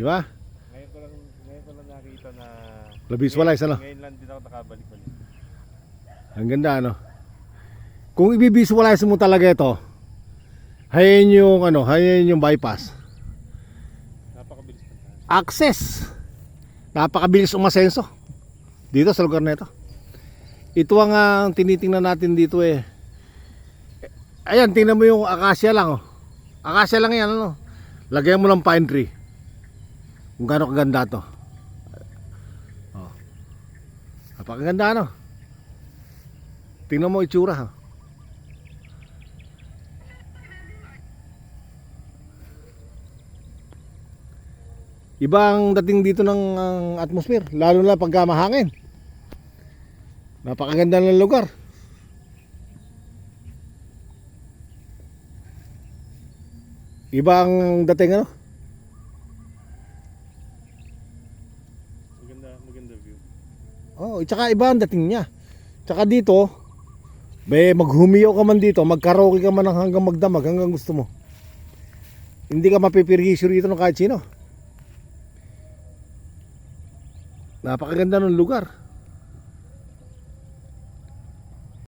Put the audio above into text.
Di ba? Ngayon ko lang nakita na Na-visualize ano? ngayon lang din ako nakabalik-balik. Ang ganda ano. Kung i-visualize mo talaga ito, hayin yung ano, hayin yung bypass. Napakabilis pa tayo. Access. Napakabilis umasenso dito sa lugar na ito. Ito ang tinitingnan natin dito eh. Ayan, tingnan mo yung akasya lang oh. Akasya lang yan ano. Lagyan mo ng pine tree. Kung gaano kaganda to. Oh. Napakaganda ano. Tingnan mo itsura ha. Ibang dating dito ng atmosphere, lalo na pagka mahangin. Napakaganda ng lugar. Ibang dating ano? Maganda view. Oh, tsaka iba ang dating niya. Tsaka dito, maghumiyo ka man dito, magkaraoke ka man hanggang magdamag, hanggang gusto mo. Hindi ka mapipirgisyo rito ng kahit sino. Napakaganda ng lugar.